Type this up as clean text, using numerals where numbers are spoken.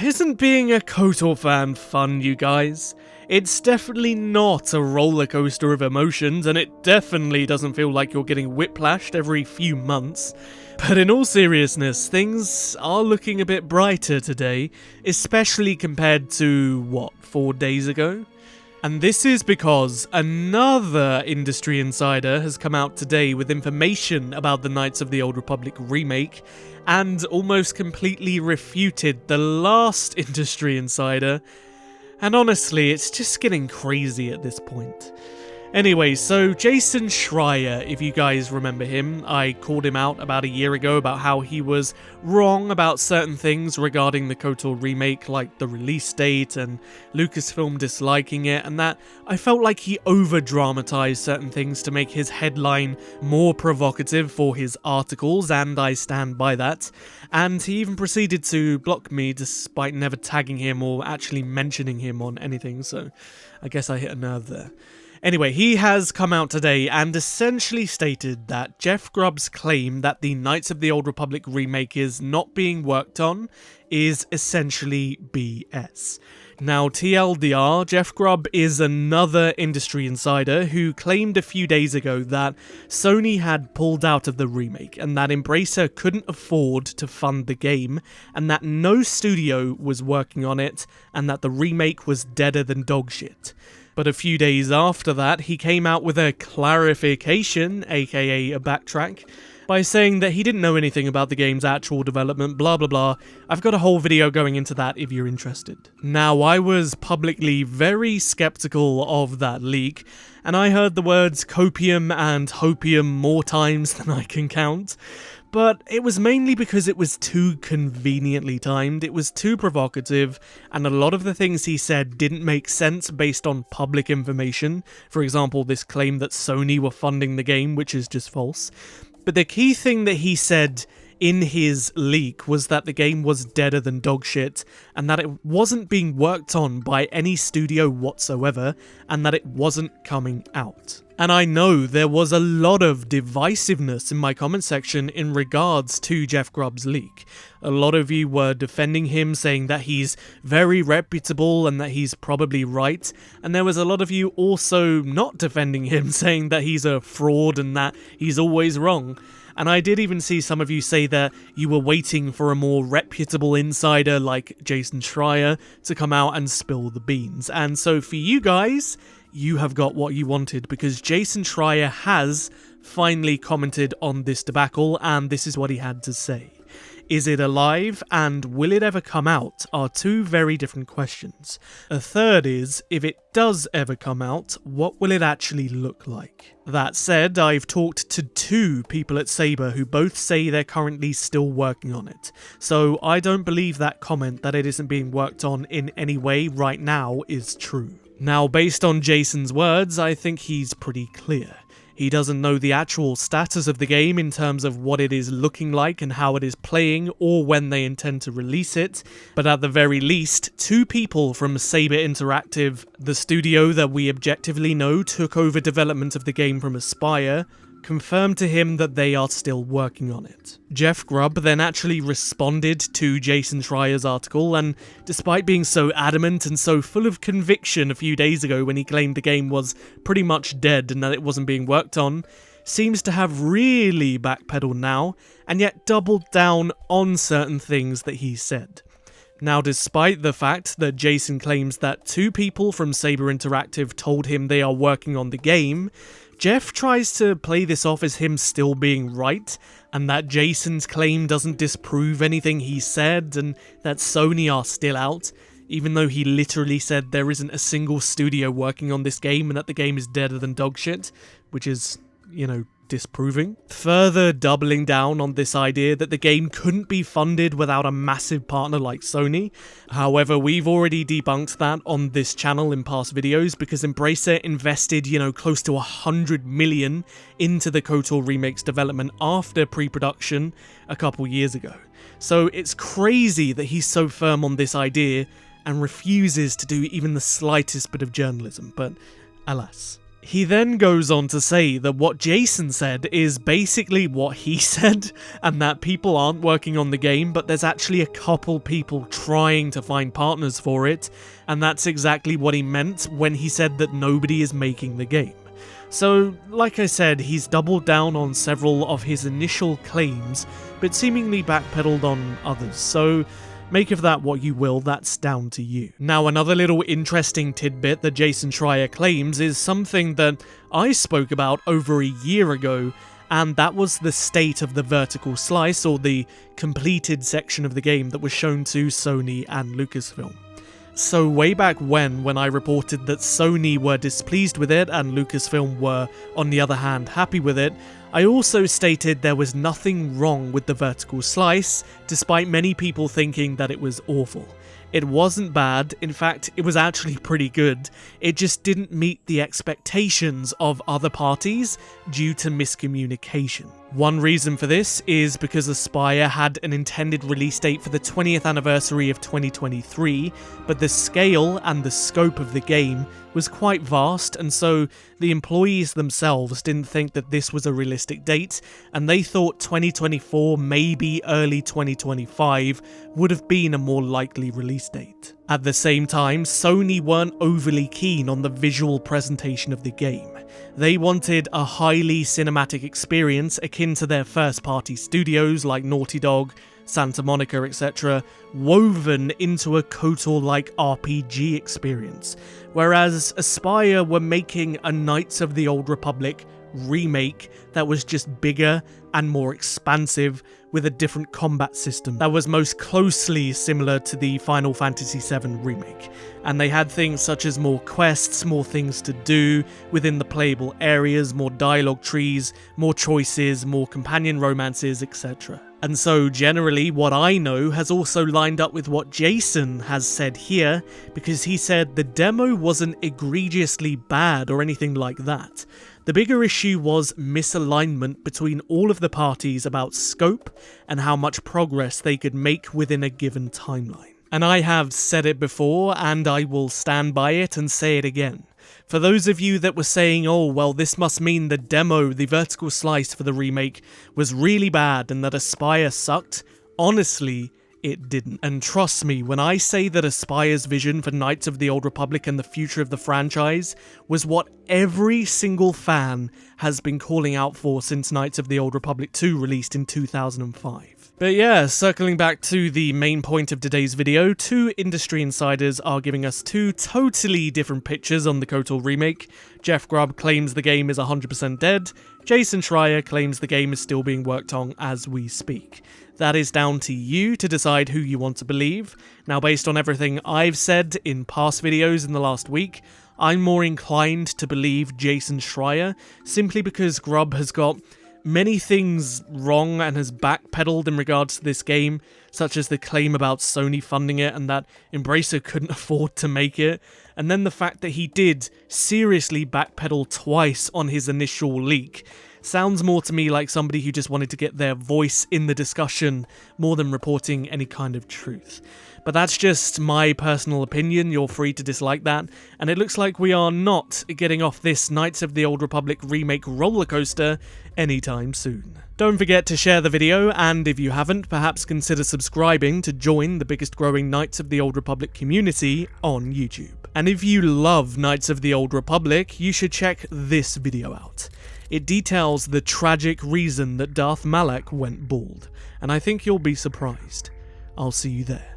Isn't being a KOTOR fan fun, you guys? It's definitely not a roller coaster of emotions, and it definitely doesn't feel like you're getting whiplashed every few months. But in all seriousness, things are looking a bit brighter today, especially compared to, 4 days ago? And this is because another industry insider has come out today with information about the Knights of the Old Republic remake, and almost completely refuted the last industry insider. And honestly, it's just getting crazy at this point. Anyway, so Jason Schreier, if you guys remember him, I called him out about a year ago about how he was wrong about certain things regarding the KOTOR remake, like the release date and Lucasfilm disliking it, and that I felt like he over-dramatized certain things to make his headline more provocative for his articles, and I stand by that. And he even proceeded to block me despite never tagging him or actually mentioning him on anything, so I guess I hit a nerve there. Anyway, he has come out today and essentially stated that Jeff Grubb's claim that the Knights of the Old Republic remake is not being worked on is essentially BS. Now, TLDR, Jeff Grubb is another industry insider who claimed a few days ago that Sony had pulled out of the remake and that Embracer couldn't afford to fund the game and that no studio was working on it and that the remake was deader than dogshit. But a few days after that, he came out with a clarification, aka a backtrack, by saying that he didn't know anything about the game's actual development, blah blah blah. I've got a whole video going into that if you're interested. Now, I was publicly very skeptical of that leak, and I heard the words copium and hopium more times than I can count. But it was mainly because it was too conveniently timed, it was too provocative, and a lot of the things he said didn't make sense based on public information. For example, this claim that Sony were funding the game, which is just false. But the key thing that he said in his leak was that the game was deader than dogshit, and that it wasn't being worked on by any studio whatsoever, and that it wasn't coming out. And I know there was a lot of divisiveness in my comment section in regards to Jeff Grubb's leak. A lot of you were defending him, saying that he's very reputable and that he's probably right, and there was a lot of you also not defending him, saying that he's a fraud and that he's always wrong. And I did even see some of you say that you were waiting for a more reputable insider like Jason Schreier to come out and spill the beans. And so for you guys, you have got what you wanted, because Jason Schreier has finally commented on this debacle, and this is what he had to say. Is it alive, and will it ever come out, are two very different questions. A third is, if it does ever come out, what will it actually look like? That said, I've talked to 2 people at Saber who both say they're currently still working on it, so I don't believe that comment that it isn't being worked on in any way right now is true. Now, based on Jason's words, I think he's pretty clear. He doesn't know the actual status of the game in terms of what it is looking like and how it is playing or when they intend to release it, but at the very least, 2 people from Saber Interactive, the studio that we objectively know took over development of the game from Aspyr, confirmed to him that they are still working on it. Jeff Grubb then actually responded to Jason Schreier's article, and despite being so adamant and so full of conviction a few days ago when he claimed the game was pretty much dead and that it wasn't being worked on, seems to have really backpedaled now, and yet doubled down on certain things that he said. Now, despite the fact that Jason claims that 2 people from Saber Interactive told him they are working on the game, Jeff tries to play this off as him still being right, and that Jason's claim doesn't disprove anything he said, and that Sony are still out, even though he literally said there isn't a single studio working on this game and that the game is deader than dogshit, which is, disproving. Further doubling down on this idea that the game couldn't be funded without a massive partner like Sony. However, we've already debunked that on this channel in past videos because Embracer invested, close to 100 million into the KOTOR Remake's development after pre-production a couple years ago. So it's crazy that he's so firm on this idea and refuses to do even the slightest bit of journalism, but alas. He then goes on to say that what Jason said is basically what he said, and that people aren't working on the game, but there's actually a couple people trying to find partners for it, and that's exactly what he meant when he said that nobody is making the game. So, like I said, he's doubled down on several of his initial claims, but seemingly backpedaled on others, so make of that what you will, that's down to you. Now, another little interesting tidbit that Jason Schreier claims is something that I spoke about over a year ago, and that was the state of the vertical slice, or the completed section of the game that was shown to Sony and Lucasfilm. So way back when I reported that Sony were displeased with it and Lucasfilm were, on the other hand, happy with it, I also stated there was nothing wrong with the vertical slice, despite many people thinking that it was awful. It wasn't bad, in fact, it was actually pretty good. It just didn't meet the expectations of other parties due to miscommunication. One reason for this is because Aspyr had an intended release date for the 20th anniversary of 2023, but the scale and the scope of the game was quite vast, and so the employees themselves didn't think that this was a realistic date, and they thought 2024, maybe early 2025, would have been a more likely release date. At the same time, Sony weren't overly keen on the visual presentation of the game. They wanted a highly cinematic experience akin to their first-party studios like Naughty Dog, Santa Monica, etc., woven into a KOTOR-like RPG experience, whereas Aspyr were making a Knights of the Old Republic remake that was just bigger and more expansive, with a different combat system that was most closely similar to the Final Fantasy VII remake. And they had things such as more quests, more things to do within the playable areas, more dialogue trees, more choices, more companion romances, etc. And so generally what I know has also lined up with what Jason has said here, because he said the demo wasn't egregiously bad or anything like that. The bigger issue was misalignment between all of the parties about scope and how much progress they could make within a given timeline. And I have said it before, and I will stand by it and say it again. For those of you that were saying, oh, well, this must mean the demo, the vertical slice for the remake, was really bad and that Aspyr sucked, honestly, it didn't. And trust me, when I say that Aspyr's vision for Knights of the Old Republic and the future of the franchise was what every single fan has been calling out for since Knights of the Old Republic 2 released in 2005. But yeah, circling back to the main point of today's video, two industry insiders are giving us two totally different pictures on the KOTOR remake. Jeff Grubb claims the game is 100% dead, Jason Schreier claims the game is still being worked on as we speak. That is down to you to decide who you want to believe. Now, based on everything I've said in past videos in the last week, I'm more inclined to believe Jason Schreier, simply because Grubb has got many things wrong and has backpedaled in regards to this game, such as the claim about Sony funding it and that Embracer couldn't afford to make it, and then the fact that he did seriously backpedal twice on his initial leak. Sounds more to me like somebody who just wanted to get their voice in the discussion more than reporting any kind of truth. But that's just my personal opinion, you're free to dislike that, and it looks like we are not getting off this Knights of the Old Republic remake rollercoaster anytime soon. Don't forget to share the video, and if you haven't, perhaps consider subscribing to join the biggest growing Knights of the Old Republic community on YouTube. And if you love Knights of the Old Republic, you should check this video out. It details the tragic reason that Darth Malak went bald, and I think you'll be surprised. I'll see you there.